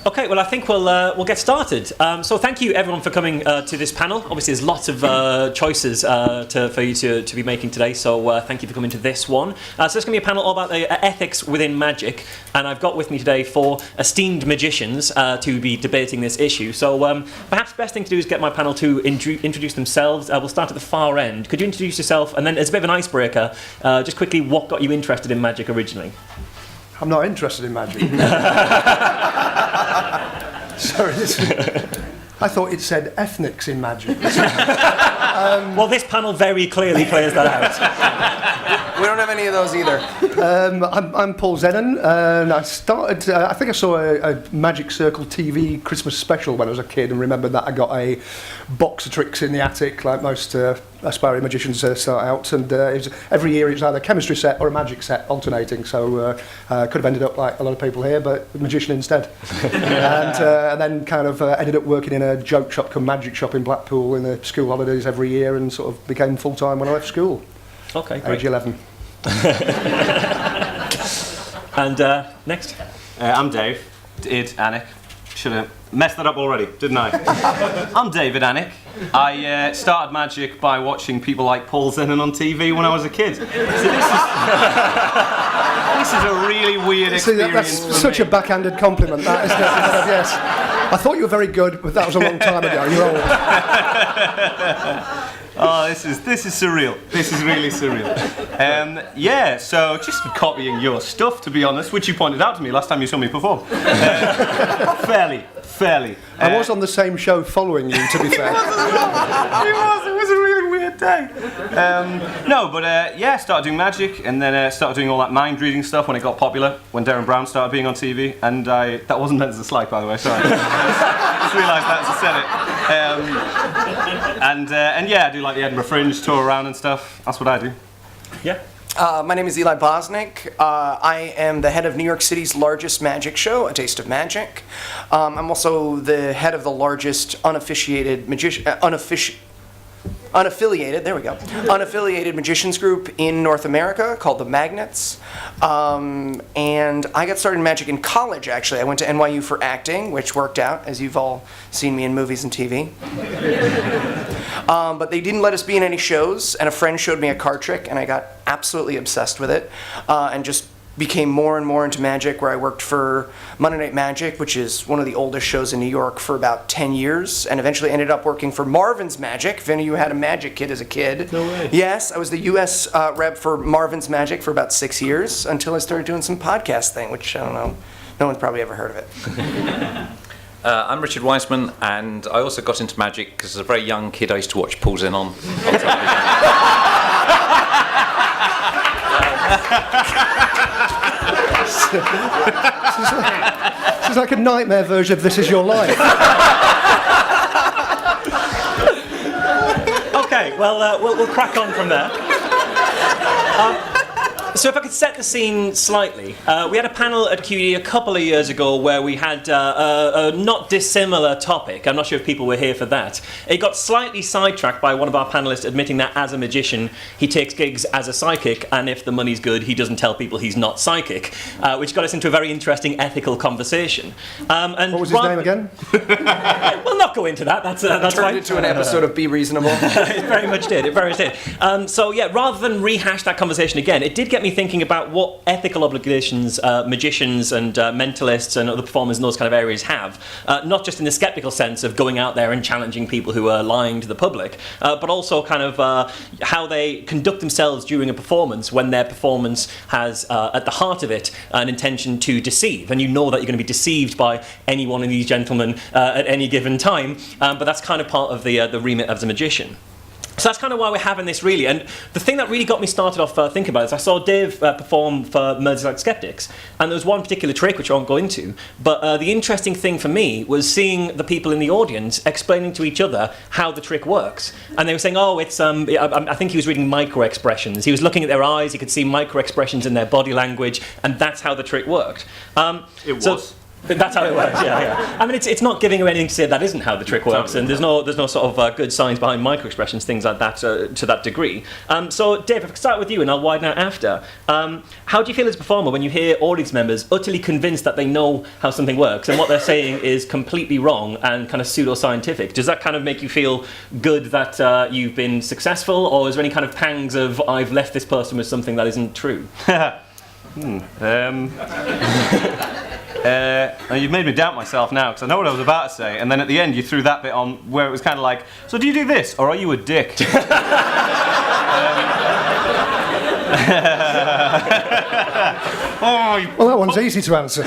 Okay, well, I think we'll get started. So thank you, everyone, for coming to this panel. Obviously, there's lots of choices for you to be making today, so thank you for coming to this one. So it's going to be a panel all about the ethics within magic, and I've got with me today 4 esteemed magicians to be debating this issue. So perhaps the best thing to do is get my panel to introduce themselves. We'll start at the far end. Could you introduce yourself, and then as a bit of an icebreaker, just quickly, what got you interested in magic originally? I'm not interested in magic. Sorry, I thought it said ethnics in magic. Well, this panel very clearly clears that out. We don't have any of those either. I'm Paul Zenon, and I started, I think I saw a Magic Circle TV Christmas special when I was a kid, and remembered that I got a box of tricks in the attic, like most aspiring magicians start out, and every year it was either a chemistry set or a magic set alternating, so could have ended up like a lot of people here, but a magician instead. And then kind of ended up working in a joke shop come magic shop in Blackpool in the school holidays every year, and sort of became full-time when I left school. Okay, great. Age 11. And next? I'm Dave. Anik. Should have messed that up already, didn't I? I'm David Anik. I started magic by watching people like Paul Zenon on TV when I was a kid. So this is a really weird experience. That's such a backhanded compliment, that, isn't it? Yes. I thought you were very good, but that was a long time ago. You're old. Oh, this is surreal. This is really surreal. Yeah, so just copying your stuff, to be honest, which you pointed out to me last time you saw me perform. Fairly. I was on the same show following you, to be fair. It was a really weird day. Yeah, started doing magic, and then started doing all that mind reading stuff when it got popular, when Darren Brown started being on TV, and that wasn't meant as a slight, by the way, sorry. Just realised that as I said it. And yeah, I do like the Edinburgh Fringe, tour around and stuff. That's what I do. Yeah. My name is Eli Bosnick. I am the head of New York City's largest magic show, A Taste of Magic. I'm also the head of the largest unaffiliated magicians group in North America called the Magnets. And I got started in magic in college, actually. I went to NYU for acting, which worked out, as you've all seen me in movies and TV. But they didn't let us be in any shows, and a friend showed me a card trick, and I got absolutely obsessed with it, and just became more and more into magic, where I worked for Monday Night Magic, which is one of the oldest shows in New York, for about 10 years, and eventually ended up working for Marvin's Magic. If any of you had a magic kit as a kid. No way. Yes, I was the US rep for Marvin's Magic for about 6 years, until I started doing some podcast thing, which, I don't know, no one's probably ever heard of it. I'm Richard Wiseman, and I also got into magic because as a very young kid I used to watch Paul Zenon on television. This is like a nightmare version of This Is Your Life. Okay, well, we'll crack on from there. So if I could set the scene slightly, we had a panel at QED a couple of years ago where we had a not dissimilar topic. I'm not sure if people were here for that. It got slightly sidetracked by one of our panellists admitting that as a magician, he takes gigs as a psychic, and if the money's good, he doesn't tell people he's not psychic, which got us into a very interesting ethical conversation. And what was his name again? We'll not go into that. That's Turned right. into an episode of Be Reasonable. It very much did. So yeah, rather than rehash that conversation again, it did get me thinking about what ethical obligations magicians and mentalists and other performers in those kind of areas have, not just in the skeptical sense of going out there and challenging people who are lying to the public, but also kind of how they conduct themselves during a performance when their performance has at the heart of it an intention to deceive, and you know that you're going to be deceived by any one of these gentlemen at any given time, but that's kind of part of the remit of the magician. So that's kind of why we're having this, really. And the thing that really got me started off thinking about it is I saw Dave perform for Merseyside Skeptics, and there was one particular trick which I won't go into, but the interesting thing for me was seeing the people in the audience explaining to each other how the trick works. And they were saying, oh, it's, I think he was reading micro-expressions. He was looking at their eyes, he could see micro-expressions in their body language, and that's how the trick worked. It was. That's how it works. Yeah. I mean, it's not giving away anything to say that isn't how the trick works, and there's no sort of good science behind microexpressions, things like that, to that degree. So, Dave, if I could start with you, and I'll widen out after. How do you feel as a performer when you hear audience members utterly convinced that they know how something works, and what they're saying is completely wrong and kind of pseudoscientific? Does that kind of make you feel good that you've been successful, or is there any kind of pangs of I've left this person with something that isn't true? You've made me doubt myself now, because I know what I was about to say, and then at the end you threw that bit on where it was kind of like, so do you do this, or are you a dick? Well, that one's easy to answer.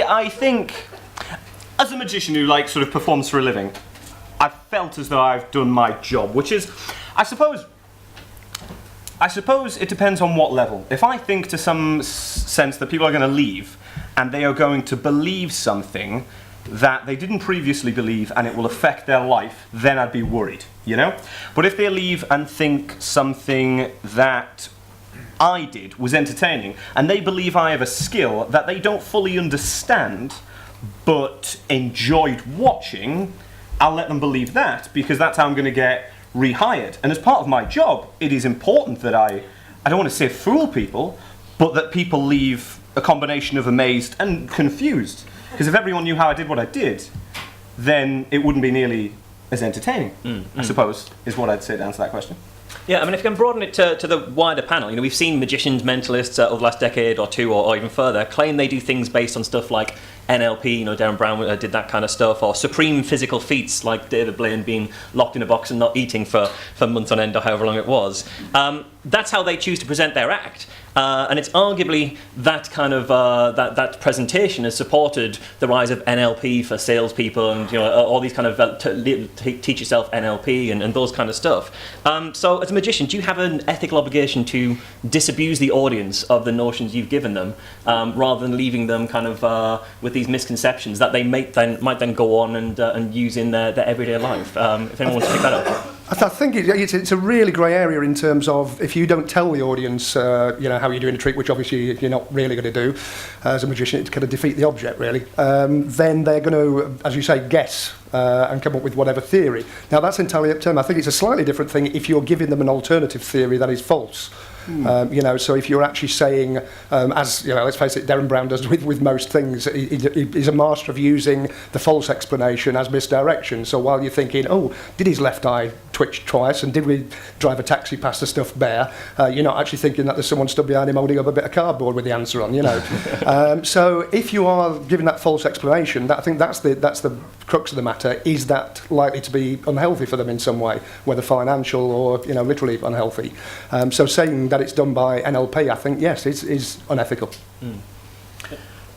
I think, as a magician who sort of performs for a living, I've felt as though I've done my job, which is, I suppose it depends on what level. If I think to some sense that people are going to leave and they are going to believe something that they didn't previously believe and it will affect their life, then I'd be worried, But if they leave and think something that I did was entertaining and they believe I have a skill that they don't fully understand but enjoyed watching, I'll let them believe that, because that's how I'm going to get rehired. And as part of my job, it is important that I don't want to say fool people, but that people leave a combination of amazed and confused. Because if everyone knew how I did what I did, then it wouldn't be nearly as entertaining, I suppose, is what I'd say to answer that question. Yeah, I mean, if you can broaden it to the wider panel, we've seen magicians, mentalists over the last decade or two, or even further, claim they do things based on stuff like NLP, Darren Brown did that kind of stuff, or supreme physical feats like David Blaine being locked in a box and not eating for months on end or however long it was. That's how they choose to present their act. And it's arguably that kind of that presentation has supported the rise of NLP for salespeople and all these kind of teach yourself NLP and those kind of stuff. So as a magician, do you have an ethical obligation to disabuse the audience of the notions you've given them, rather than leaving them kind of with these misconceptions that they might then go on and use in their everyday life? If anyone wants to pick that up. I think it's a really grey area in terms of if you don't tell the audience, how you're doing a trick, which obviously you're not really going to do as a magician, it's going to defeat the object, really. Then they're going to, as you say, guess and come up with whatever theory. Now, that's entirely up to them. I think it's a slightly different thing if you're giving them an alternative theory that is false. So if you're actually saying, let's face it, Darren Brown does with most things, he's a master of using the false explanation as misdirection. So while you're thinking, did his left eye twitch twice, and did we drive a taxi past a stuffed bear, you're not actually thinking that there's someone stood behind him holding up a bit of cardboard with the answer on, So if you are giving that false explanation, I think that's the crux of the matter. Is that likely to be unhealthy for them in some way, whether financial or literally unhealthy? So saying that it's done by NLP, I think, yes, is unethical.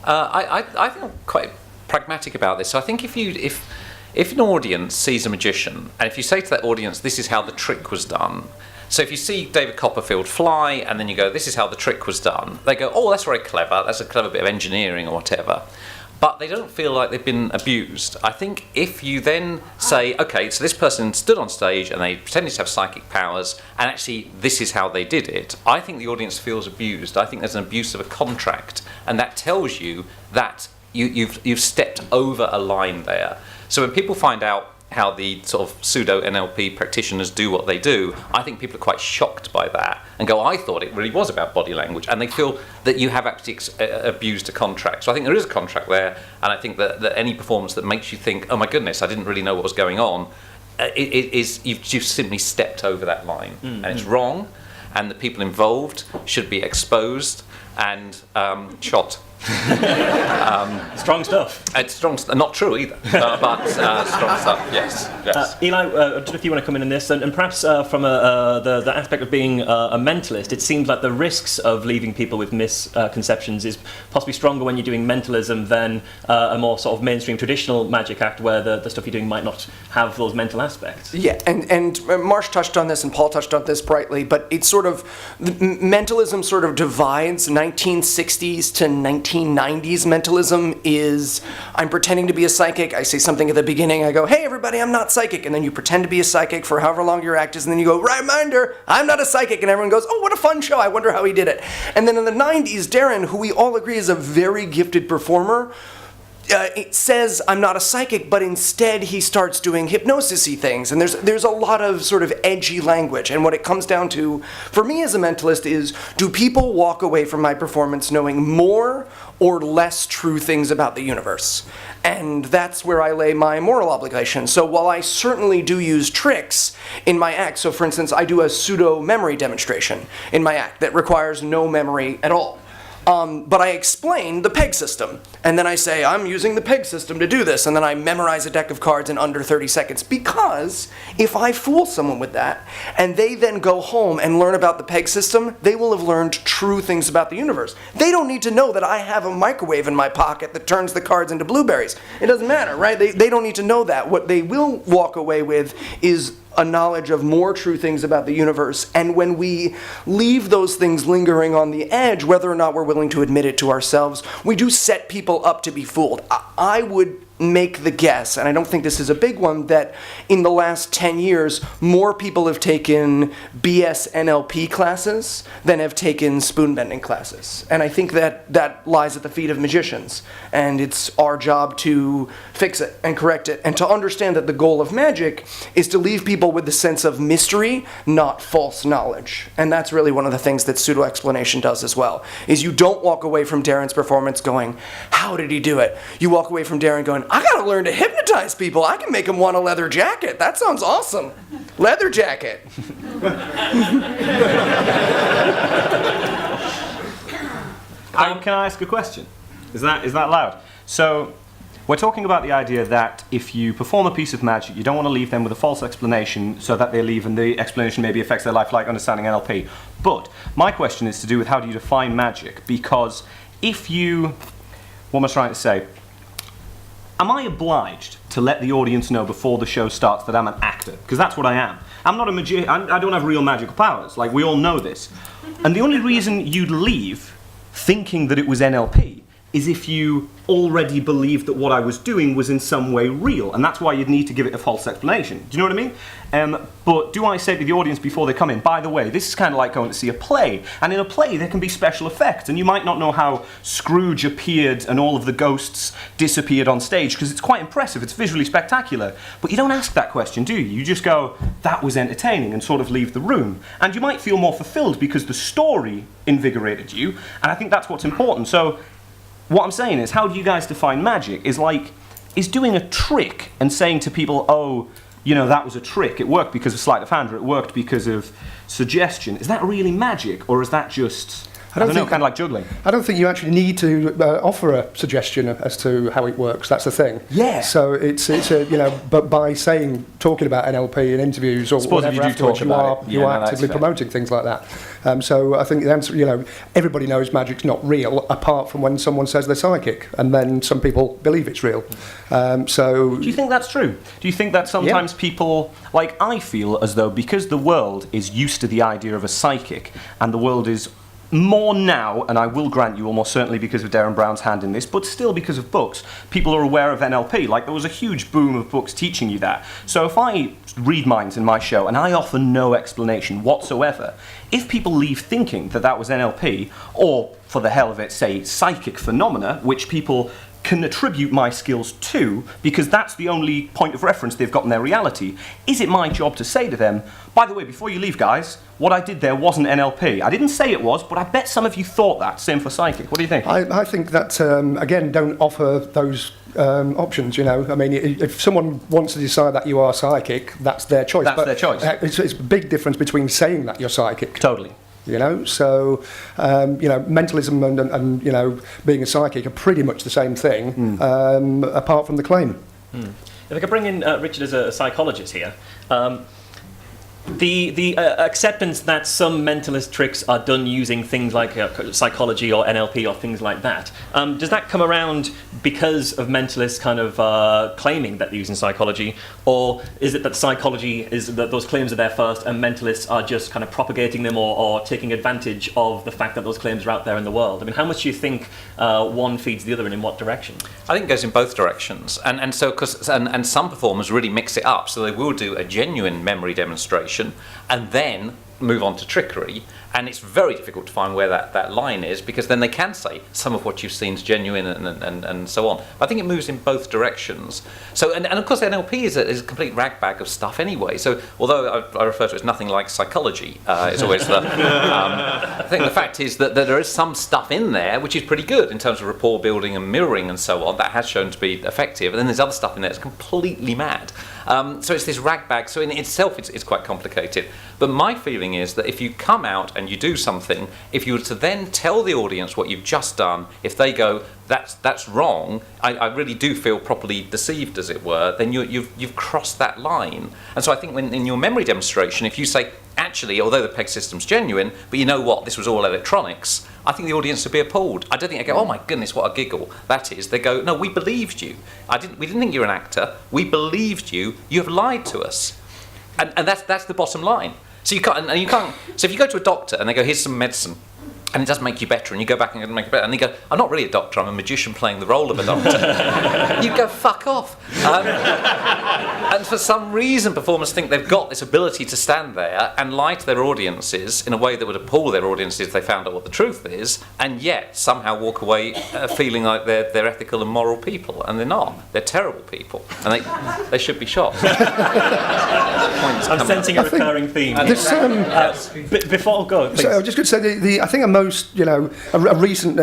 I think I'm quite pragmatic about this. So I think if an audience sees a magician, and if you say to that audience, this is how the trick was done. So if you see David Copperfield fly, and then you go, this is how the trick was done, they go, oh, that's very clever, that's a clever bit of engineering or whatever. But they don't feel like they've been abused. I think if you then say, okay, so this person stood on stage and they pretended to have psychic powers, and actually this is how they did it, I think the audience feels abused. I think there's an abuse of a contract, and that tells you that you've stepped over a line there. So when people find out how the sort of pseudo NLP practitioners do what they do, I think people are quite shocked by that and go, I thought it really was about body language, and they feel that you have actually abused a contract. So I think there is a contract there, and I think that any performance that makes you think, oh my goodness, I didn't really know what was going on, you've simply stepped over that line, and it's wrong, and the people involved should be exposed and shot. Strong stuff. It's strong stuff. Not true either, but strong stuff. Yes. Eli, I don't know if you want to come in on this, and perhaps from the aspect of being a mentalist, it seems like the risks of leaving people with misconceptions is possibly stronger when you're doing mentalism than a more sort of mainstream traditional magic act, where the stuff you're doing might not have those mental aspects. Yeah, and Marsh touched on this, and Paul touched on this brightly, but it's sort of mentalism sort of divides 1960s to 1990s mentalism is I'm pretending to be a psychic. I say something at the beginning. I go, hey, everybody, I'm not psychic. And then you pretend to be a psychic for however long your act is. And then you go, reminder, I'm not a psychic. And everyone goes, oh, what a fun show. I wonder how he did it. And then in the 90s, Darren, who we all agree is a very gifted performer, it says I'm not a psychic, but instead he starts doing hypnosis-y things. And there's a lot of sort of edgy language. And what it comes down to, for me as a mentalist, is do people walk away from my performance knowing more or less true things about the universe? And that's where I lay my moral obligation. So while I certainly do use tricks in my act, so for instance, I do a pseudo-memory demonstration in my act that requires no memory at all. But I explain the peg system, and then I say, I'm using the peg system to do this, and then I memorize a deck of cards in under 30 seconds, because if I fool someone with that, and they then go home and learn about the peg system, they will have learned true things about the universe. They don't need to know that I have a microwave in my pocket that turns the cards into blueberries. It doesn't matter, right? They don't need to know that. What they will walk away with is a knowledge of more true things about the universe. And when we leave those things lingering on the edge, whether or not we're willing to admit it to ourselves, we do set people up to be fooled. I would make the guess, and I don't think this is a big one, that in the last 10 years, more people have taken BS NLP classes than have taken spoon bending classes. And I think that lies at the feet of magicians. And it's our job to fix it and correct it, and to understand that the goal of magic is to leave people with the sense of mystery, not false knowledge. And that's really one of the things that pseudo-explanation does as well, is you don't walk away from Darren's performance going, how did he do it? You walk away from Darren going, I gotta learn to hypnotize people. I can make them want a leather jacket. That sounds awesome. Leather jacket. Can I ask a question? Is that loud? So, we're talking about the idea that if you perform a piece of magic, you don't want to leave them with a false explanation so that they leave and the explanation maybe affects their life, like understanding NLP. But my question is to do with how do you define magic? Because if you... What am I trying to say? Am I obliged to let the audience know before the show starts that I'm an actor? Because that's what I am. I'm not a magician. I don't have real magical powers. Like, we all know this. And the only reason you'd leave thinking that it was NLP is if you already believed that what I was doing was in some way real. And that's why you'd need to give it a false explanation. Do you know what I mean? But do I say to the audience before they come in, by the way, this is kind of like going to see a play. And in a play, there can be special effects. And you might not know how Scrooge appeared and all of the ghosts disappeared on stage, because it's quite impressive. It's visually spectacular. But you don't ask that question, do you? You just go, that was entertaining, and sort of leave the room. And you might feel more fulfilled because the story invigorated you. And I think that's what's important. So what I'm saying is, how do you guys define magic? Is doing a trick and saying to people, oh, you know, that was a trick. It worked because of sleight of hand, or it worked because of suggestion. Is that really magic, or is that just, I don't know, kind of like juggling? I don't think you actually need to offer a suggestion as to how it works. That's the thing. Yeah. So it's a, you know, but by talking about NLP in interviews or whatever afterwards, you are actively promoting things like that. So I think the answer, you know, everybody knows magic's not real, apart from when someone says they're psychic, and then some people believe it's real. So do you think that's true? Do you think that sometimes people, like, I feel as though because the world is used to the idea of a psychic, and the world is more now, and I will grant you almost certainly because of Darren Brown's hand in this, but still because of books, people are aware of NLP. Like, there was a huge boom of books teaching you that. So if I read minds in my show and I offer no explanation whatsoever, if people leave thinking that that was NLP, or for the hell of it, say psychic phenomena, which people can attribute my skills to, because that's the only point of reference they've got in their reality, is it my job to say to them, by the way, before you leave, guys, what I did there wasn't NLP. I didn't say it was, but I bet some of you thought that. Same for psychic. What do you think? I think that, again, don't offer those options, you know. I mean, if someone wants to decide that you are psychic, that's their choice. That's their choice. It's a big difference between saying that you're psychic. Totally. You know, so you know, mentalism and you know, being a psychic are pretty much the same thing, apart from the claim. If I could bring in Richard as a psychologist here, The acceptance that some mentalist tricks are done using things like psychology or NLP or things like that, does that come around because of mentalists kind of claiming that they're using psychology, or is it that psychology is that those claims are there first and mentalists are just kind of propagating them or taking advantage of the fact that those claims are out there in the world? I mean, how much do you think one feeds the other and in what direction? I think it goes in both directions, and so and some performers really mix it up, so they will do a genuine memory demonstration and then move on to trickery, and it's very difficult to find where that line is, because then they can say some of what you've seen is genuine and so on. But I think it moves in both directions. So and of course NLP is a complete ragbag of stuff anyway. So although I refer to it as nothing like psychology, is always the I think the fact is that there is some stuff in there which is pretty good in terms of rapport building and mirroring and so on. That has shown to be effective, and then there's other stuff in there that's completely mad. So it's this ragbag. So in itself, it's quite complicated. But my feeling is that if you come out and you do something, if you were to then tell the audience what you've just done, if they go, that's wrong, I really do feel properly deceived, as it were, then you've crossed that line. And so I think when in your memory demonstration, if you say, actually, although the PEG system's genuine, but you know what, this was all electronics, I think the audience would be appalled. I don't think they go, oh my goodness, what a giggle that is. They go, no, we believed you. We didn't think you were an actor. We believed you. You have lied to us. And that's the bottom line. So you can't. So if you go to a doctor and they go, here's some medicine, and it does make you better, and you go back and make it better, and they go, I'm not really a doctor, I'm a magician playing the role of a doctor. You go, fuck off. And for some reason, performers think they've got this ability to stand there and lie to their audiences in a way that would appall their audiences if they found out what the truth is, and yet somehow walk away feeling like they're ethical and moral people, and they're not. They're terrible people, and they should be shot. I'm sensing a recurring theme. Before go, please. So I was just going to say, I think a recent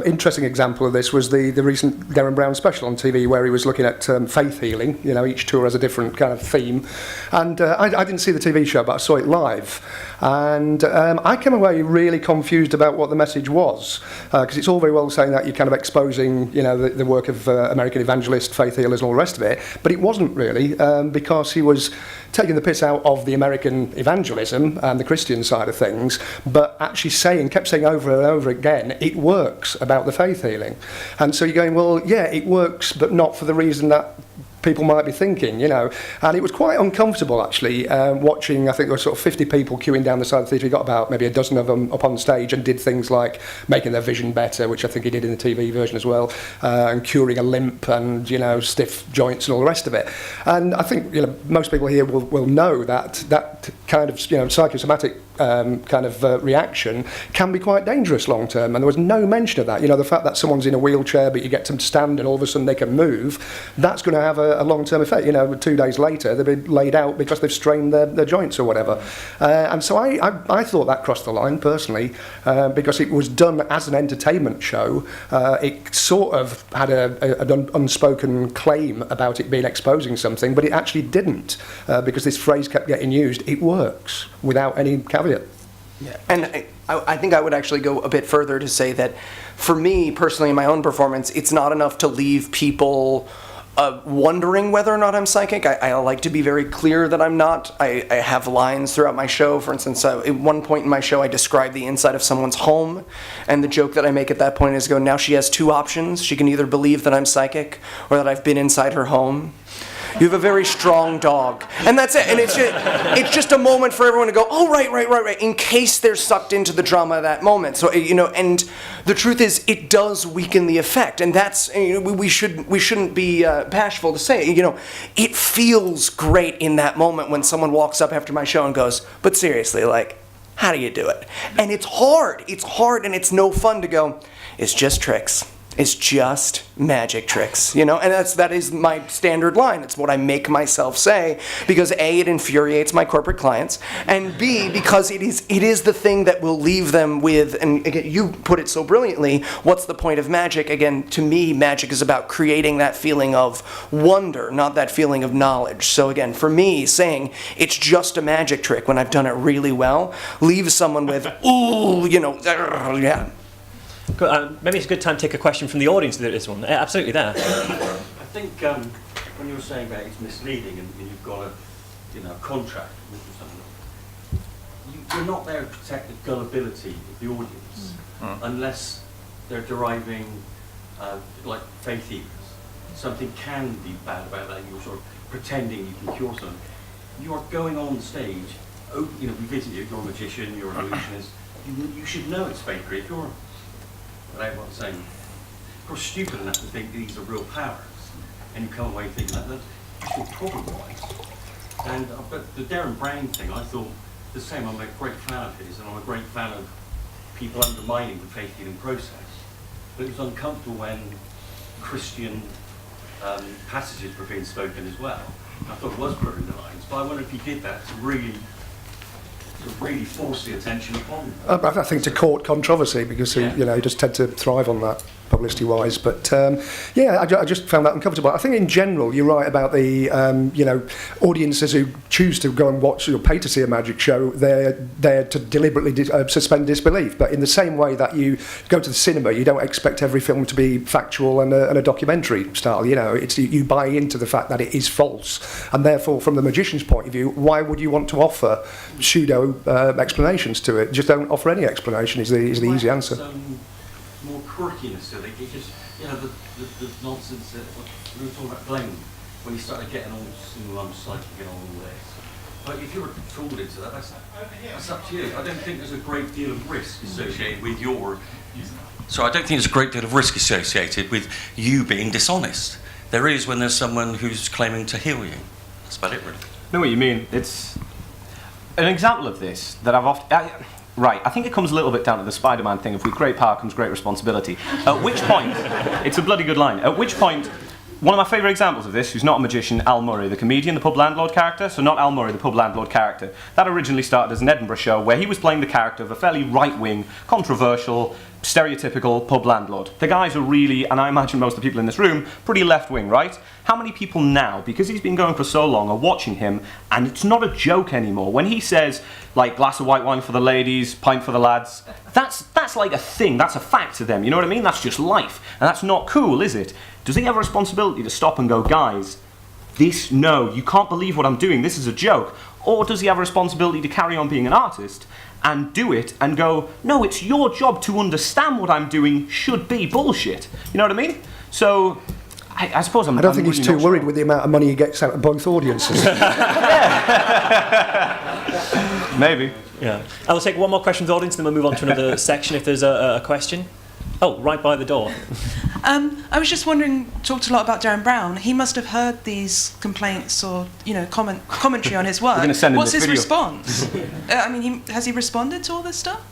interesting example of this was the recent Derren Brown special on TV, where he was looking at faith healing. Each tour has a different kind of theme, and I didn't see the TV show, but I saw it live, and I came away really confused about what the message was, because it's all very well saying that you're kind of exposing the work of American evangelists, faith healers, and all the rest of it, but it wasn't really, because he was taking the piss out of the American evangelism and the Christian side of things, but actually kept saying over and over again, it works, about the faith healing. And so you're going, well, yeah, it works, but not for the reason that people might be thinking, And it was quite uncomfortable, actually, watching. I think there were sort of 50 people queuing down the side of the theatre. He got about maybe a dozen of them up on stage and did things like making their vision better, which I think he did in the TV version as well, and curing a limp and, stiff joints and all the rest of it. And I think, most people here will know that kind of, psychosomatic reaction can be quite dangerous long term, and there was no mention of that. The fact that someone's in a wheelchair but you get them to stand and all of a sudden they can move, that's going to have a long-term effect. 2 days later they'll be laid out because they've strained their joints or whatever. And so I thought that crossed the line personally, because it was done as an entertainment show. It sort of had an unspoken claim about it being exposing something, but it actually didn't, because this phrase kept getting used. It works, without any caveat. Yeah. And I think I would actually go a bit further to say that for me personally in my own performance, it's not enough to leave people wondering whether or not I'm psychic. I like to be very clear that I'm not. I have lines throughout my show. For instance, at one point in my show, I describe the inside of someone's home, and the joke that I make at that point is now she has two options. She can either believe that I'm psychic or that I've been inside her home. You have a very strong dog. And that's it. And it's just a moment for everyone to go, oh, right, in case they're sucked into the drama of that moment. So, and the truth is, it does weaken the effect. And that's, we shouldn't be bashful to say, it feels great in that moment when someone walks up after my show and goes, but seriously, how do you do it? And it's hard, and it's no fun to go, it's just tricks. It's just magic tricks, and that is my standard line. It's what I make myself say, because A, it infuriates my corporate clients, and B, because it is the thing that will leave them with, and again, you put it so brilliantly, what's the point of magic? Again, to me, magic is about creating that feeling of wonder, not that feeling of knowledge. So again, for me, saying it's just a magic trick when I've done it really well, leaves someone with, ooh, yeah. Maybe it's a good time to take a question from the audience to this one. Yeah, absolutely there. I think when you were saying about it's misleading and you've got a contract with something, you're not there to protect the gullibility of the audience unless they're deriving, like faith healers. Something can be bad about that. You're sort of pretending you can cure something. You are going on stage. Oh, we visit you. You're a magician. You're an illusionist. You should know it's fakery. If you're, without what I'm saying, if you're stupid enough to think these are real powers, and you come away thinking that, you're probably right. And but the Darren Brown thing, I thought the same. I'm a great fan of his, and I'm a great fan of people undermining the faith healing process. But it was uncomfortable when Christian passages were being spoken as well. I thought it was blurring the lines, but I wonder if he did that to really force the attention upon them. I think to court controversy, because he just tend to thrive on that publicity-wise. But I just found that uncomfortable. I think in general you're right about the audiences who choose to go and watch or pay to see a magic show. They're there to deliberately suspend disbelief. But in the same way that you go to the cinema, you don't expect every film to be factual and a documentary style. It's you buy into the fact that it is false, and therefore, from the magician's point of view, why would you want to offer pseudo explanations to it? Just don't offer any explanation is the easy answer. More quirkiness to it. It just, the nonsense that we were talking about Glenn when he started getting all I'm psychic and all this. But if you were fooled into that, that's up to you. I don't think there's a great deal of risk associated with your. So I don't think there's a great deal of risk associated with you being dishonest. There is when there's someone who's claiming to heal you. That's about it, really. I know what you mean. It's an example of this that I've often. Right, I think it comes a little bit down to the Spider-Man thing of with great power comes great responsibility. At which point, it's a bloody good line, at which point, one of my favourite examples of this, who's not a magician, Al Murray, the comedian, the pub landlord character, so not Al Murray, the pub landlord character, that originally started as an Edinburgh show where he was playing the character of a fairly right-wing, controversial, stereotypical pub landlord. The guys are really, and I imagine most of the people in this room, pretty left-wing, right? How many people now, because he's been going for so long, are watching him, and it's not a joke anymore. When he says, like, glass of white wine for the ladies, pint for the lads, that's like a thing, that's a fact to them, you know what I mean? That's just life, and that's not cool, is it? Does he have a responsibility to stop and go, guys, no, you can't believe what I'm doing, this is a joke? Or does he have a responsibility to carry on being an artist and do it and go, no, it's your job to understand what I'm doing should be bullshit. You know what I mean? So, I suppose I don't think he's too worried with the amount of money he gets out of both audiences. Maybe. Yeah. I will take one more question from the audience, then we'll move on to another section if there's a question. Oh, right by the door. I was just wondering, talked a lot about Darren Brown. He must have heard these complaints or, commentary on his work. What's his response? Has he responded to all this stuff?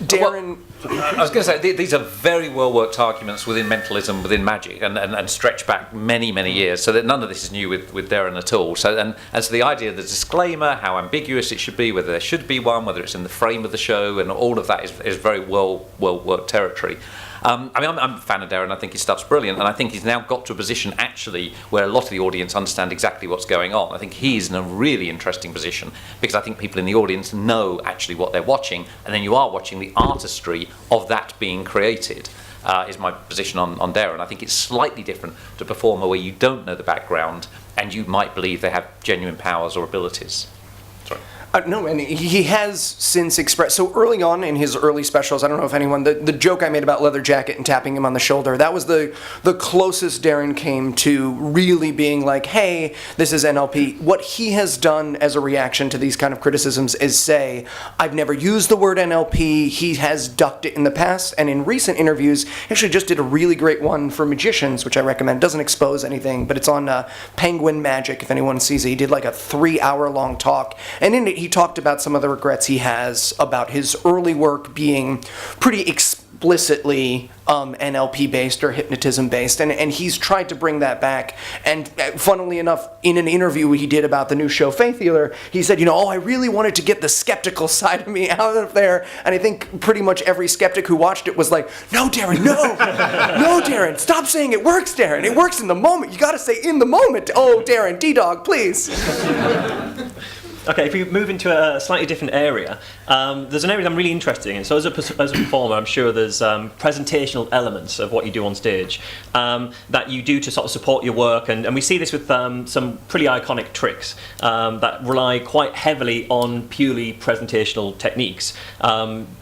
Darren... I was going to say, these are very well-worked arguments within mentalism, within magic, and stretch back many, many years, so that none of this is new with Darren at all. So, and so the idea of the disclaimer, how ambiguous it should be, whether there should be one, whether it's in the frame of the show, and all of that is very well-worked territory. I'm a fan of Darren. I think his stuff's brilliant, and I think he's now got to a position actually where a lot of the audience understand exactly what's going on. I think he's in a really interesting position because I think people in the audience know actually what they're watching, and then you are watching the artistry of that being created. Is my position on Darren. I think it's slightly different to a performer where you don't know the background and you might believe they have genuine powers or abilities. Sorry. No, and he has since expressed, so early on in his early specials, I don't know if anyone, the joke I made about Leather Jacket and tapping him on the shoulder, that was the closest Darren came to really being like, hey, this is NLP. What he has done as a reaction to these kind of criticisms is say, I've never used the word NLP, he has ducked it in the past, and in recent interviews, he actually just did a really great one for magicians, which I recommend. It doesn't expose anything, but it's on Penguin Magic, if anyone sees it. He did like a 3-hour-long talk, and in it he talked about some of the regrets he has about his early work being pretty explicitly NLP based or hypnotism based, and he's tried to bring that back. And funnily enough, in an interview he did about the new show Faith Healer, he said, I really wanted to get the skeptical side of me out of there. And I think pretty much every skeptic who watched it was like, no, Darren, no, no, Darren, stop saying it works, Darren. It works in the moment. You got to say in the moment. Oh, Darren, D-Dog, please. Okay, if we move into a slightly different area, there's an area I'm really interested in. So as a performer, I'm sure there's presentational elements of what you do on stage that you do to sort of support your work, and we see this with some pretty iconic tricks that rely quite heavily on purely presentational techniques.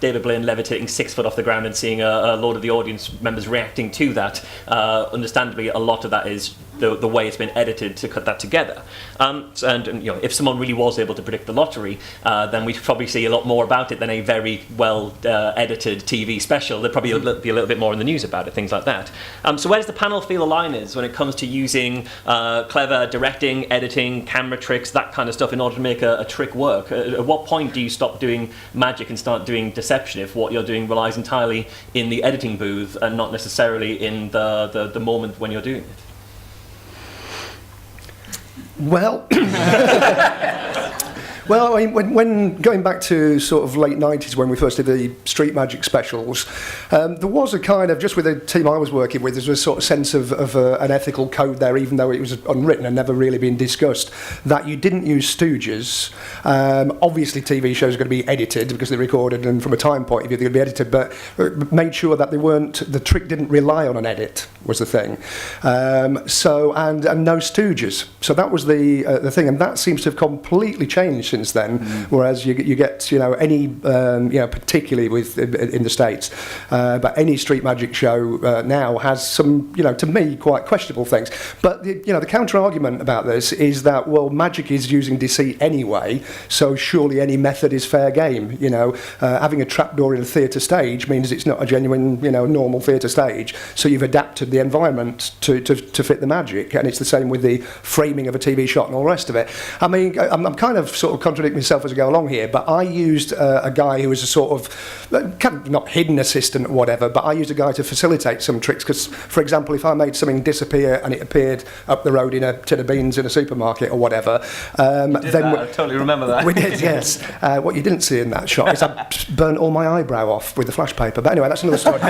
David Blaine levitating 6 foot off the ground and seeing a load of the audience members reacting to that. Understandably, a lot of that is the way it's been edited to cut that together. And you know, if someone really was able to predict the lottery, then we'd probably see a lot more about it than a very well edited TV special. There'd probably be a little bit more in the news about it, things like that. So where does the panel feel the line is when it comes to using clever directing, editing, camera tricks, that kind of stuff in order to make a trick work? At what point do you stop doing magic and start doing deception if what you're doing relies entirely in the editing booth and not necessarily in the moment when you're doing it? Well, well, I mean, when going back to sort of late 90s when we first did the street magic specials, there was a kind of, just with the team I was working with, there was a sort of sense of an ethical code there, even though it was unwritten and never really been discussed, that you didn't use stooges. Obviously TV shows are going to be edited because they're recorded, and from a time point of view they're going to be edited, but made sure that the trick didn't rely on an edit was the thing. So and no stooges. So that was the thing, and that seems to have completely changed since then. Whereas you get any particularly with in the States, but any street magic show now has some to me quite questionable things. But the counter argument about this is that, well, magic is using deceit anyway, so surely any method is fair game. Having a trapdoor in a theatre stage means it's not a genuine normal theatre stage, so you've adapted the environment to fit the magic, and it's the same with the framing of a TV shot and all the rest of it. I mean, I'm kind of sort of contradicting myself as I go along here, but I used a guy who was a sort of kind of not hidden assistant or whatever, but I used a guy to facilitate some tricks, because, for example, if I made something disappear and it appeared up the road in a tin of beans in a supermarket or whatever, then I totally remember that. We did, yes. What you didn't see in that shot is I burnt all my eyebrow off with the flash paper. But anyway, that's another story.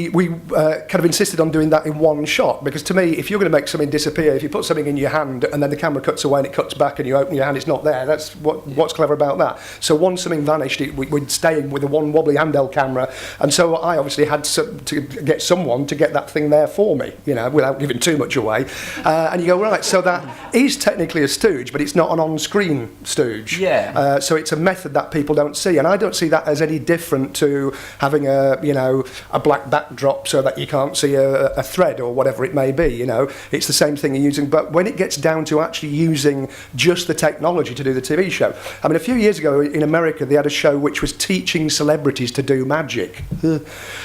We kind of insisted on doing that in one shot, because to me, if you're going to make something disappear, if you put something in your hand and then the camera cuts away and it cuts back and you open your hand, it's not there. That's what's clever about that. So once something vanished, we'd stay with a one wobbly handheld camera, and so I obviously had to get someone to get that thing there for me, without giving too much away. And you go, right, so that is technically a stooge, but it's not an on-screen stooge. Yeah. So it's a method that people don't see, and I don't see that as any different to having a black backdrop so that you can't see a thread or whatever it may be. It's the same thing you're using, but when it gets down to actually using just the technology to do the TV show, I mean, a few years ago in America they had a show which was teaching celebrities to do magic,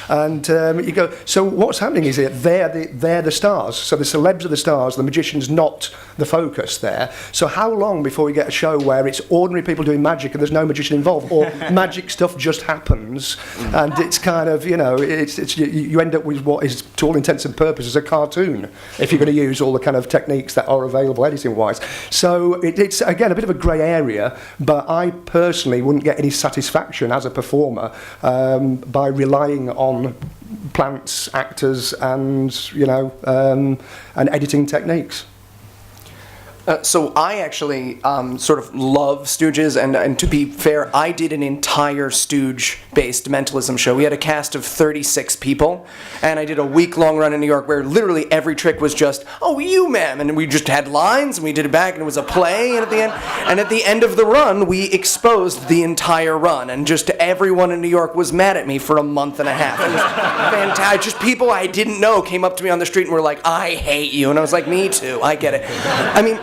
and you go, so what's happening is they're the stars, so the celebs are the stars, the magician's not the focus there. So how long before we get a show where it's ordinary people doing magic and there's no magician involved, or magic stuff just happens, and it's kind of you end up with what is, to all intents and purposes, a cartoon if you're going to use all the kind of techniques that are available editing wise. So it's again a bit of a grey area, but I personally wouldn't get any satisfaction as a performer by relying on plants, actors, and and editing techniques. So I actually sort of love stooges, and to be fair, I did an entire stooge-based mentalism show. We had a cast of 36 people, and I did a week-long run in New York where literally every trick was just, "Oh, you, ma'am," and we just had lines, and we did it back, and it was a play, and at the end of the run, we exposed the entire run, and just everyone in New York was mad at me for a month and a half. It was fantastic. Just people I didn't know came up to me on the street and were like, "I hate you," and I was like, "Me too, I get it." I mean,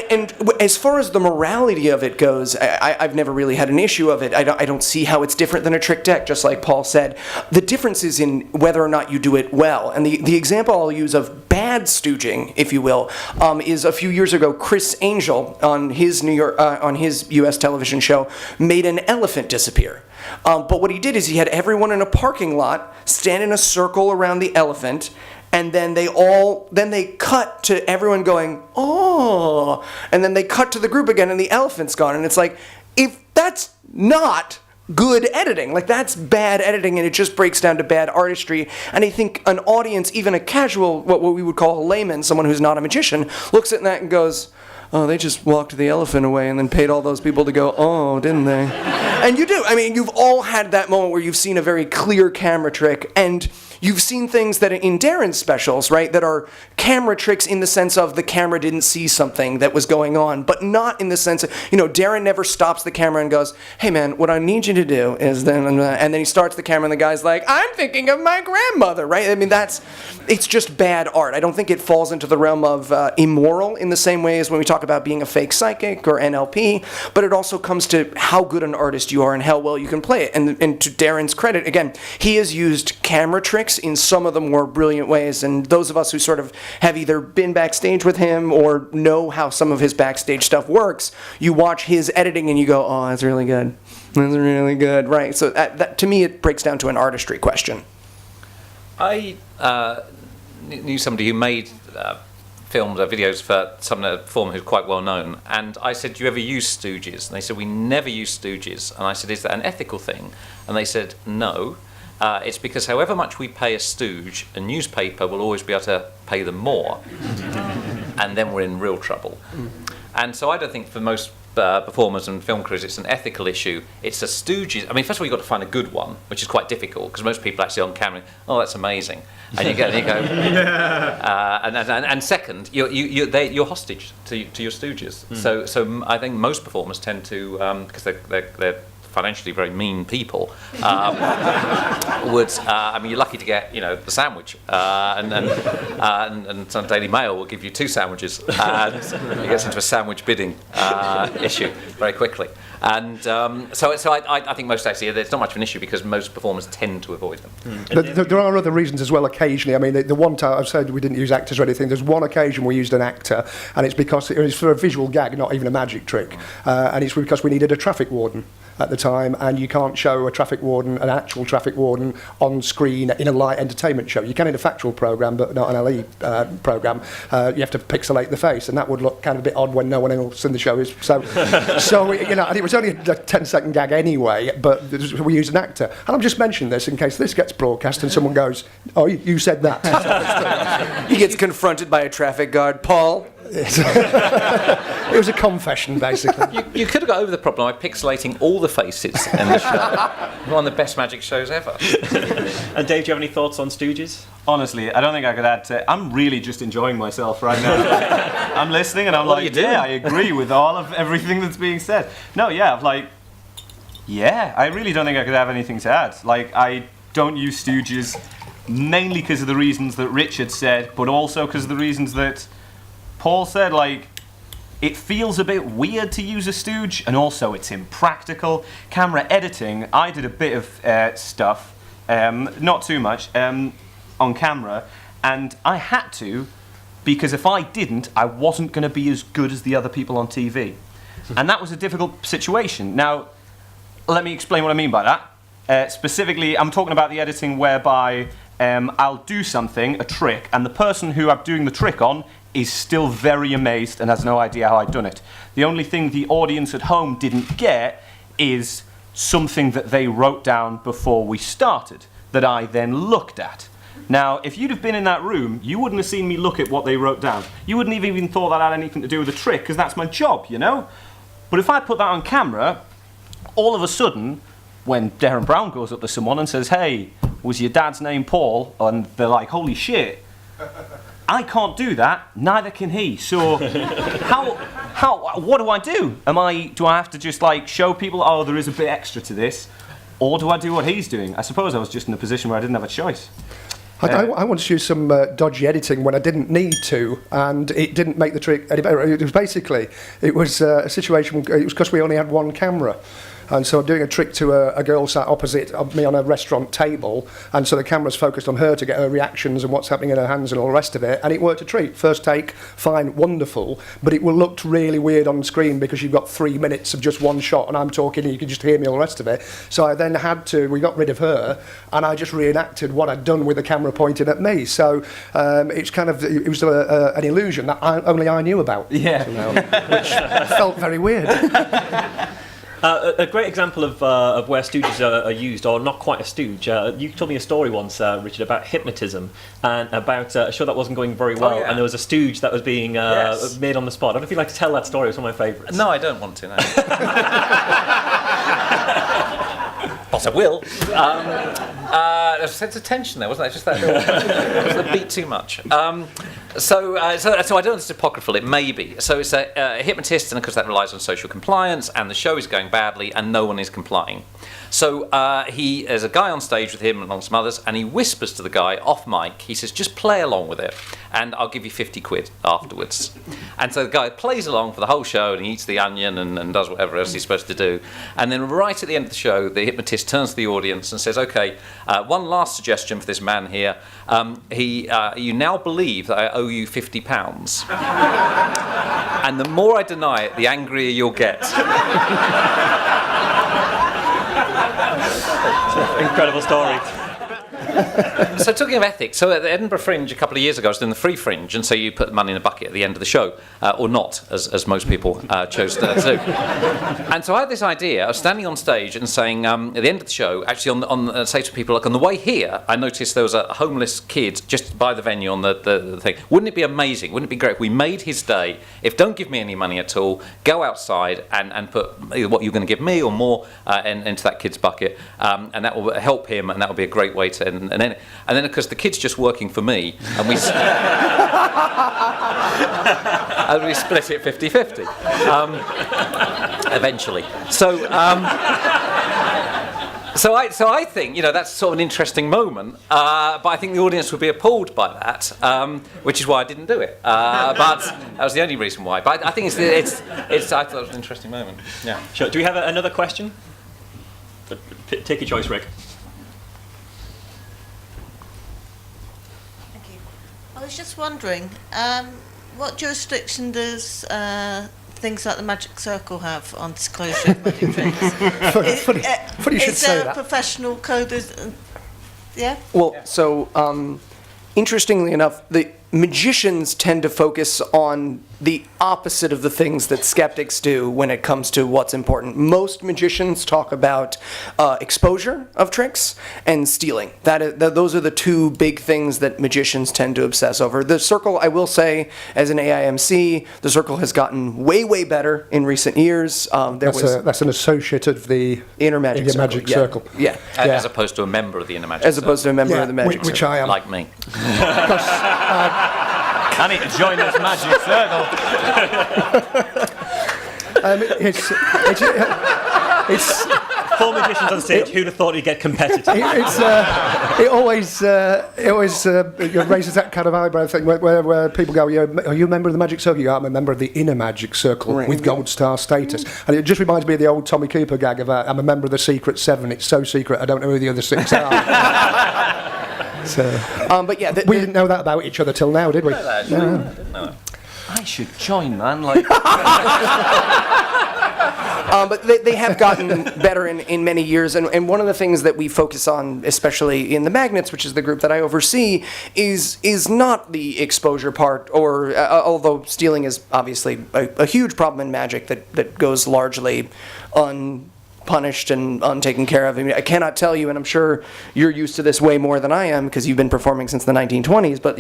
and as far as the morality of it goes, I've never really had an issue of it. I don't see how it's different than a trick deck, just like Paul said. The difference is in whether or not you do it well. And the example I'll use of bad stooging, if you will, is a few years ago, Chris Angel on his U.S. television show made an elephant disappear. But what he did is he had everyone in a parking lot stand in a circle around the elephant, and then they cut to everyone going, "Oh," and then they cut to the group again and the elephant's gone. And it's like, if that's not good editing, like that's bad editing, and it just breaks down to bad artistry. And I think an audience, even a casual, what we would call a layman, someone who's not a magician, looks at that and goes, oh, they just walked the elephant away and then paid all those people to go, oh, didn't they? And you do. I mean, you've all had that moment where you've seen a very clear camera trick, and you've seen things that in Darren's specials, right, that are camera tricks in the sense of the camera didn't see something that was going on, but not in the sense of, Darren never stops the camera and goes, hey man, what I need you to do is then, and then he starts the camera and the guy's like, I'm thinking of my grandmother, right? I mean, it's just bad art. I don't think it falls into the realm of immoral in the same way as when we talk about being a fake psychic or NLP, but it also comes to how good an artist you are and how well you can play it. And to Darren's credit, again, he has used camera tricks in some of the more brilliant ways, and those of us who sort of have either been backstage with him or know how some of his backstage stuff works, you watch his editing and you go, oh, that's really good. That's really good, right? So that to me, it breaks down to an artistry question. I knew somebody who made films or videos for some performer who's quite well known, and I said, do you ever use stooges? And they said, we never use stooges. And I said, is that an ethical thing? And they said, no. It's because however much we pay a stooge, a newspaper will always be able to pay them more, and then we're in real trouble. And so I don't think for most performers and film crews it's an ethical issue. It's a stooges. I mean, first of all, you've got to find a good one, which is quite difficult because most people actually on camera, oh, that's amazing, and you go, and second, you're hostage to your stooges. So I think most performers tend to, because they're financially very mean people, you're lucky to get the sandwich, and some Daily Mail will give you 2 sandwiches, and it gets into a sandwich bidding issue very quickly. And so I think most actually it's not much of an issue because most performers tend to avoid them. There are other reasons as well occasionally. I mean, the one time I've said we didn't use actors or anything, there's one occasion we used an actor, and it's because it was for a visual gag, not even a magic trick, and it's because we needed a traffic warden at the time, and you can't show an actual traffic warden on screen in a light entertainment show. You can in a factual programme, but not an LE programme. You have to pixelate the face, and that would look kind of a bit odd when no one else in the show is. So and it was only a 10-second gag anyway, but we used an actor. And I'm just mentioning this in case this gets broadcast and someone goes, oh, you said that. He gets confronted by a traffic guard. Paul? It was a confession, basically. You could have got over the problem by pixelating all the faces in the show. One of the best magic shows ever. And Dave, do you have any thoughts on stooges? Honestly, I don't think I could add to it. I'm really just enjoying myself right now. I'm listening and I'm I agree with all of everything that's being said. No, I really don't think I could have anything to add. I don't use stooges mainly because of the reasons that Richard said, but also because of the reasons that Paul said. It feels a bit weird to use a stooge, and also it's impractical. Camera editing, I did a bit of stuff, not too much, on camera, and I had to, because if I didn't, I wasn't going to be as good as the other people on TV. And that was a difficult situation. Now, let me explain what I mean by that. Specifically, I'm talking about the editing whereby I'll do something, a trick, and the person who I'm doing the trick on is still very amazed and has no idea how I've done it. The only thing the audience at home didn't get is something that they wrote down before we started, that I then looked at. Now, if you'd have been in that room, you wouldn't have seen me look at what they wrote down. You wouldn't have even thought that had anything to do with the trick, because that's my job, But if I put that on camera, all of a sudden, when Darren Brown goes up to someone and says, hey, was your dad's name Paul? And they're like, holy shit. I can't do that, neither can he. So what do I do? Do I have to just show people, oh, there is a bit extra to this? Or do I do what he's doing? I suppose I was just in a position where I didn't have a choice. I once used some dodgy editing when I didn't need to, and it didn't make the trick any better. It was a situation, it was because we only had one camera. And so I'm doing a trick to a girl sat opposite of me on a restaurant table, and so the camera's focused on her to get her reactions and what's happening in her hands and all the rest of it, and it worked a treat. First take, fine, wonderful, but it looked really weird on screen because you've got 3 minutes of just one shot and I'm talking and you can just hear me all the rest of it. So I then we got rid of her, and I just reenacted what I'd done with the camera pointed at me. So it was an illusion that only I knew about. Yeah. Which felt very weird. A great example of where stooges are used, or not quite a stooge. You told me a story once, Richard, about hypnotism and about a show that wasn't going very well, and there was a stooge that was being made on the spot. I don't know if you'd like to tell that story. It's one of my favourites. No, I don't want to. No. But I will. There's a sense of tension there, wasn't there? Just that little, was the beat too much. So I don't know if it's apocryphal. It may be. So it's a hypnotist, and of course that relies on social compliance, and the show is going badly, and no one is complying. So there's a guy on stage with him and some others, and he whispers to the guy off mic. He says, "Just play along with it, and I'll give you 50 quid afterwards." And so the guy plays along for the whole show, and he eats the onion and does whatever else he's supposed to do. And then right at the end of the show, the hypnotist turns to the audience and says, "Okay, one last suggestion for this man here. You now believe that I owe you £50. And the more I deny it, the angrier you'll get." Incredible story. So talking of ethics, so at the Edinburgh Fringe a couple of years ago, I was doing the free Fringe, and so you put money in a bucket at the end of the show, or not, as most people chose to do. And so I had this idea. I was standing on stage and saying, at the end of the show, actually say to people, like, on the way here, I noticed there was a homeless kid just by the venue on the thing. Wouldn't it be amazing? Wouldn't it be great if we made his day? If don't give me any money at all, go outside and put what you're going to give me or more into that kid's bucket, and that will help him, and that will be a great way to. And then, of course, the kid's just working for me, and we split it 50-50 eventually. So I think that's sort of an interesting moment, but I think the audience would be appalled by that, which is why I didn't do it. But that was the only reason why. But I think it's I thought it was an interesting moment. Yeah. Sure. Do we have another question? Take your choice, Rick. I was just wondering, what jurisdiction does things like the Magic Circle have on disclosure of magic tricks? Funny you should say that. Is there a professional code? Yeah? Well, so interestingly enough, the magicians tend to focus on the opposite of the things that skeptics do when it comes to what's important. Most magicians talk about exposure of tricks and stealing. Those are the two big things that magicians tend to obsess over. The Circle, I will say, as an AIMC, the Circle has gotten way, way better in recent years. That's an associate of the Inner Magic Circle. Yeah. As opposed to a member of the Inner Magic As opposed to a member of the Magic Circle. Which I am. Like me. I need to join this magic circle. It's Four magicians on stage. Who'd have thought he'd get competitive? It always raises that kind of eyebrow thing where people go, "Are you a member of the Magic Circle?" You are. "I'm a member of the Inner Magic Circle with Gold Star status." And it just reminds me of the old Tommy Cooper gag of "I'm a member of the Secret Seven. It's so secret I don't know who the other six are." So, but yeah, we didn't know that about each other till now, did we? No, I didn't know that. I should join, man. Like. But they have gotten better in many years, and one of the things that we focus on, especially in the Magnets, which is the group that I oversee, is not the exposure part, or although stealing is obviously a huge problem in magic that goes largely unpunished and untaken care of. I mean, I cannot tell you, and I'm sure you're used to this way more than I am because you've been performing since the 1920s, but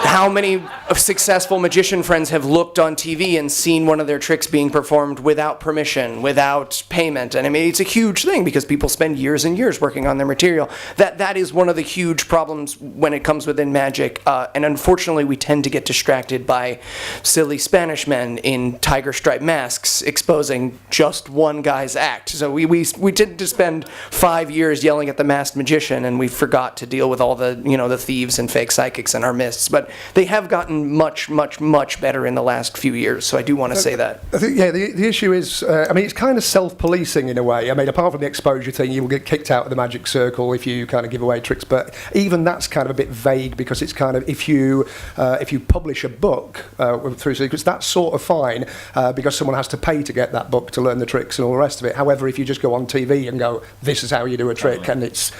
how many successful magician friends have looked on TV and seen one of their tricks being performed without permission, without payment? And I mean, it's a huge thing because people spend years and years working on their material. That is one of the huge problems when it comes within magic. And unfortunately, we tend to get distracted by silly Spanish men in tiger stripe masks exposing just one guy's act. So we tend to spend 5 years yelling at the masked magician, and we forgot to deal with all the the thieves and fake psychics in our midst. But they have gotten much, much, much better in the last few years, so I do want to say that. I think, the issue is, it's kind of self-policing in a way. I mean, apart from the exposure thing, you will get kicked out of the Magic Circle if you kind of give away tricks, but even that's kind of a bit vague because it's kind of, if you publish a book through secrets, that's sort of fine because someone has to pay to get that book to learn the tricks and all the rest of it. However, if you just go on TV and go, "This is how you do a trick," and it's,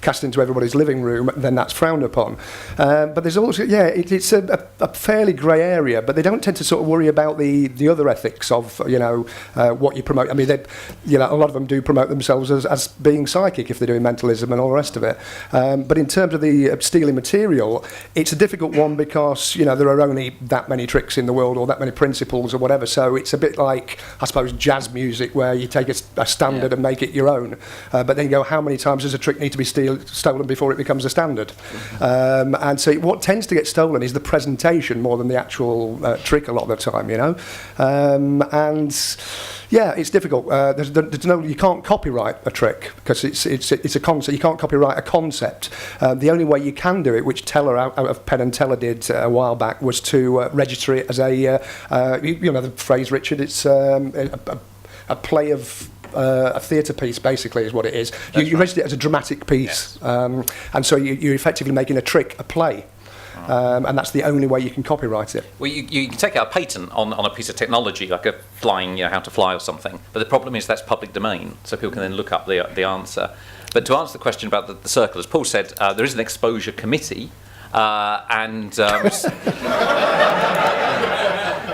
cast into everybody's living room, then that's frowned upon. But there's also, it's a a fairly grey area, but they don't tend to sort of worry about the other ethics of, what you promote. I mean, a lot of them do promote themselves as being psychic if they're doing mentalism and all the rest of it. But in terms of the stealing material, it's a difficult one because, there are only that many tricks in the world or that many principles or whatever. So it's a bit like, I suppose, jazz music where you take a standard and make it your own. But then you go, how many times does a trick need to be stolen before it becomes a standard? And so what tends to get stolen is the presentation more than the actual trick a lot of the time, and yeah, it's difficult. There's no, you can't copyright a trick because it's a concept. You can't copyright a concept. The only way you can do it, which Teller out of Penn and Teller did a while back, was to register it as a the phrase, Richard. It's a play of a theatre piece, basically, is what it is. You register it as a dramatic piece, yes. And so you're effectively making a trick a play. And that's the only way you can copyright it. Well, you can take out a patent on a piece of technology, like a flying, how to fly or something. But the problem is that's public domain, so people can then look up the answer. But to answer the question about the circle, as Paul said, there is an exposure committee,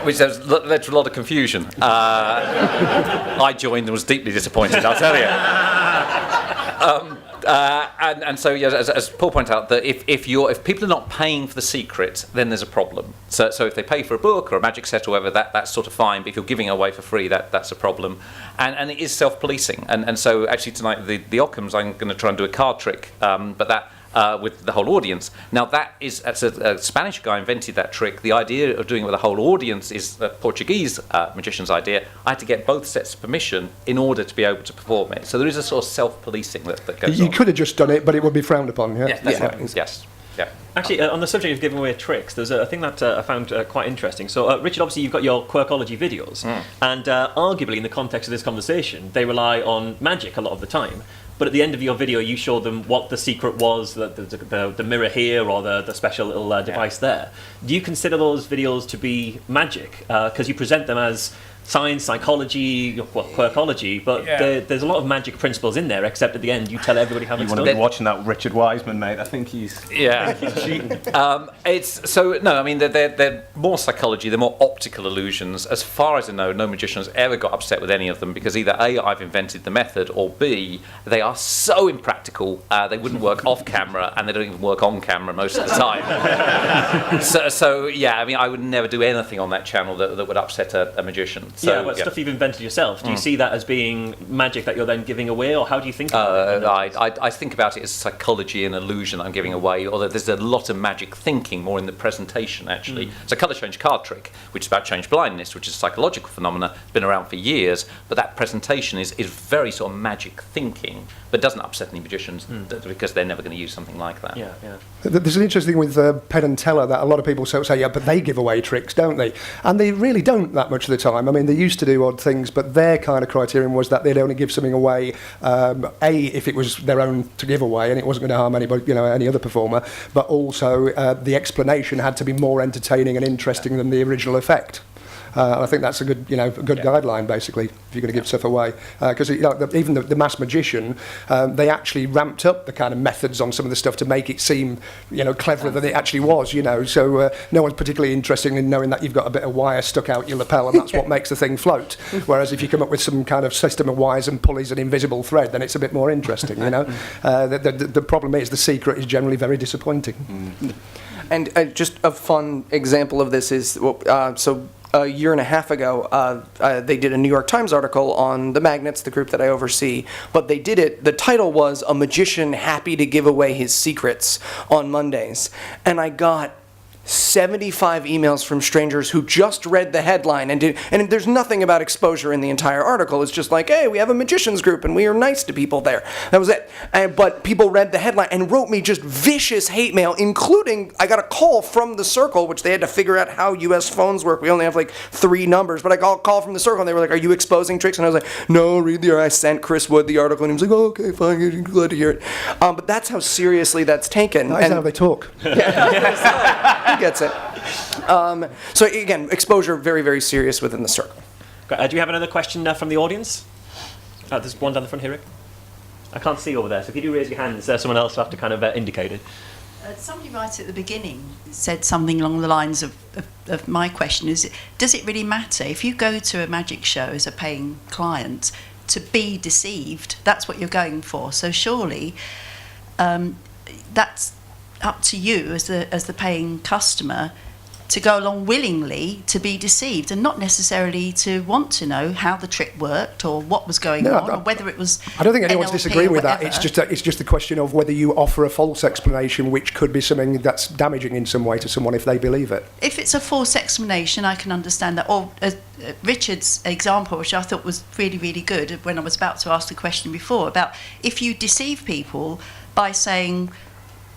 which has led to a lot of confusion. I joined and was deeply disappointed, I'll tell you. And so, as Paul pointed out, that if people are not paying for the secret, then there's a problem. So if they pay for a book or a magic set or whatever, that's sort of fine. But if you're giving it away for free, that's a problem. And it is self-policing. And so actually tonight, the Ockhams, I'm going to try and do a card trick, but that. With the whole audience. Now that's a Spanish guy invented that trick. The idea of doing it with a whole audience is a Portuguese magician's idea. I had to get both sets of permission in order to be able to perform it. So there is a sort of self-policing that goes on. You could have just done it, but it would be frowned upon. Yeah, yes, that's right. Yes. Yeah. Actually, on the subject of giving away tricks, there's a thing that I found quite interesting. So, Richard, obviously you've got your Quirkology videos, and arguably in the context of this conversation, they rely on magic a lot of the time. But at the end of your video, you show them what the secret was, the mirror here or the special little device there. Do you consider those videos to be magic? Because you present them as science, psychology, Quirkology, but there's a lot of magic principles in there, except at the end you tell everybody how it's done. You want to be watching that Richard Wiseman, mate. I think he's cheating. They're more psychology, they're more optical illusions. As far as I know, no magician has ever got upset with any of them because either A, I've invented the method, or B, they are so impractical, they wouldn't work off camera, and they don't even work on camera most of the time. I would never do anything on that channel that would upset a magician. Stuff you've invented yourself. Do you see that as being magic that you're then giving away, or how do you think about it? I think about it as psychology and illusion I'm giving away, although there's a lot of magic thinking more in the presentation, actually. So colour change card trick, which is about change blindness, which is a psychological phenomena, been around for years, but that presentation is very sort of magic thinking, but doesn't upset any magicians because they're never going to use something like that. There's an interesting thing with Penn and Teller that a lot of people say, but they give away tricks, don't they? And they really don't that much of the time. I mean, they used to do odd things, but their kind of criterion was that they'd only give something away, if it was their own to give away and it wasn't going to harm anybody, any other performer, but also the explanation had to be more entertaining and interesting than the original effect. I think that's a good, guideline, basically, if you're going to give stuff away. Because even the mass magician, they actually ramped up the kind of methods on some of the stuff to make it seem, cleverer than it actually was. So no one's particularly interested in knowing that you've got a bit of wire stuck out your lapel, and that's what makes the thing float. Whereas if you come up with some kind of system of wires and pulleys and invisible thread, then it's a bit more interesting. The problem is the secret is generally very disappointing. And just a fun example of this is a year and a half ago, they did a New York Times article on the Magnets, the group that I oversee, but they did it, the title was "A Magician Happy to Give Away His Secrets on Mondays." And I got 75 emails from strangers who just read the headline and there's nothing about exposure in the entire article. It's just like, hey, we have a magicians group and we are nice to people there. That was it. But people read the headline and wrote me just vicious hate mail, including I got a call from the Circle, which they had to figure out how US phones work. We only have like 3 numbers, but I got a call from the Circle and they were like, are you exposing tricks? And I was like, no, read the article. I sent Chris Wood the article and he was like, oh, okay, fine, I'm glad to hear it. But that's how seriously that's taken. That's how they talk. He gets it. So again, exposure very, very serious within the Circle. Do you have another question from the audience? There's one down the front here, Rick. I can't see over there, so if you do raise your hand, is there someone else who have to kind of indicate it? Somebody right at the beginning said something along the lines of my question is, does it really matter? If you go to a magic show as a paying client to be deceived, that's what you're going for. So surely that's up to you as the paying customer to go along willingly to be deceived and not necessarily to want to know how the trick worked or what was going on or whether it was I don't think anyone's NLP disagreeing with that. whatever. It's just a question of whether you offer a false explanation which could be something that's damaging in some way to someone if they believe it. If it's a false explanation, I can understand that. Or Richard's example, which I thought was really, really good when I was about to ask the question before, about if you deceive people by saying,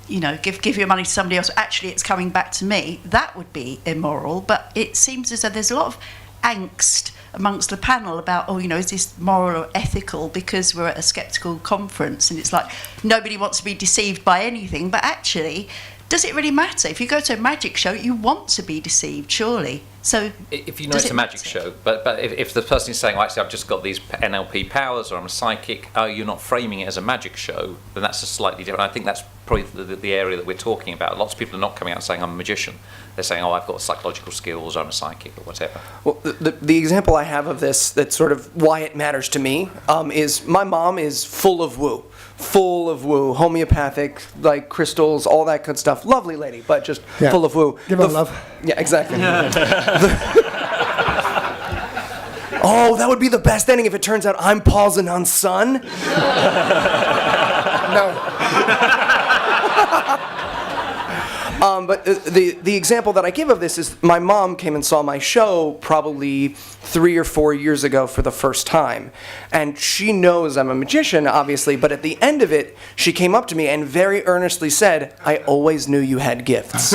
you know, give your money to somebody else, actually it's coming back to me, that would be immoral. But it seems as though there's a lot of angst amongst the panel about, oh, you know, is this moral or ethical, because we're at a sceptical conference and it's like nobody wants to be deceived by anything. But actually, does it really matter? If you go to a magic show, you want to be deceived, surely. So if you know it's a magic show, but if the person is saying, well, actually, I've just got these NLP powers, or I'm a psychic, you're not framing it as a magic show, then that's a slightly different. I think that's probably the area that we're talking about. Lots of people are not coming out and saying, I'm a magician. They're saying, oh, I've got psychological skills, or I'm a psychic, or whatever. Well, the example I have of this, that's sort of why it matters to me, is my mom is full of woo, homeopathic, like crystals, all that good stuff. Lovely lady, but just full of woo. Give her love. Yeah, exactly. Oh, that would be the best ending if it turns out I'm Paul Zenon's son. No. But the example that I give of this is my mom came and saw my show probably 3 or 4 years ago for the first time. And she knows I'm a magician, obviously, but at the end of it, she came up to me and very earnestly said, I always knew you had gifts.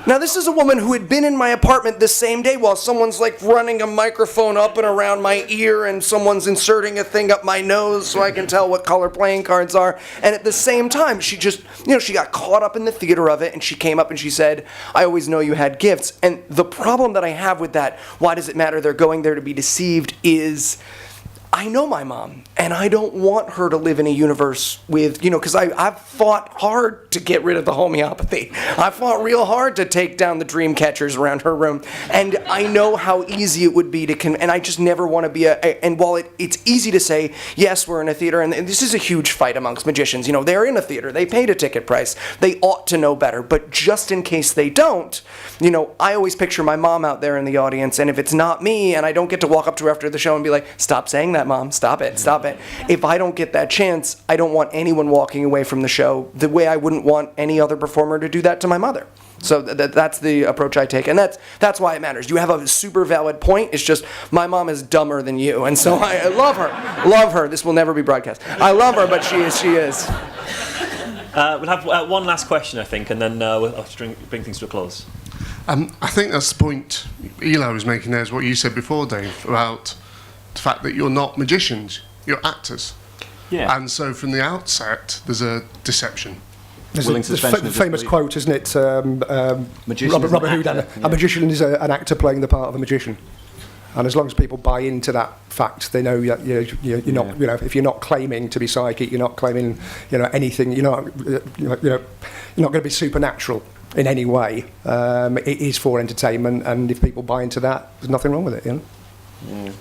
Now, this is a woman who had been in my apartment the same day while someone's like running a microphone up and around my ear and someone's inserting a thing up my nose so I can tell what color playing cards are. And at the same time, she just, you know, she got caught up in the theater of it and she came up and she said, I always know you had gifts. And the problem that I have with that, why does it matter they're going there to be deceived, is I know my mom, and I don't want her to live in a universe with, you know, because I've fought hard to get rid of the homeopathy. I fought real hard to take down the dream catchers around her room, and I know how easy it would be to, and I just never want to be and while it's easy to say, yes, we're in a theater, and this is a huge fight amongst magicians, you know, they're in a theater, they paid a ticket price, they ought to know better, but just in case they don't, you know, I always picture my mom out there in the audience, and if it's not me, and I don't get to walk up to her after the show and be like, stop saying that, Mom, stop it. If I don't get that chance, I don't want anyone walking away from the show the way I wouldn't want any other performer to do that to my mother. So that's the approach I take, and that's why it matters. You have a super valid point. It's just my mom is dumber than you, and so I love her. This will never be broadcast. I love her, but she is. We'll have one last question, I think, and then we'll have to bring things to a close. I think that's the point Eli was making there, is what you said before, Dave, about the fact that you're not magicians, you're actors. Yeah. And so from the outset, there's a deception. There's a famous quote, isn't it? Robert Hood, a magician is an actor playing the part of a magician. And as long as people buy into that fact, they know you're not. You know, if you're not claiming to be psychic, you're not claiming, you know, anything. You're not going to be supernatural in any way. It is for entertainment, and if people buy into that, there's nothing wrong with it. You know. Mm.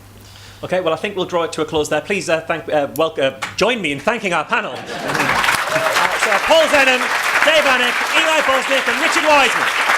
Okay, well, I think we'll draw it to a close there. Please join me in thanking our panel. Paul Zenon, Dave Alnwick, Eli Bosnick, and Richard Wiseman.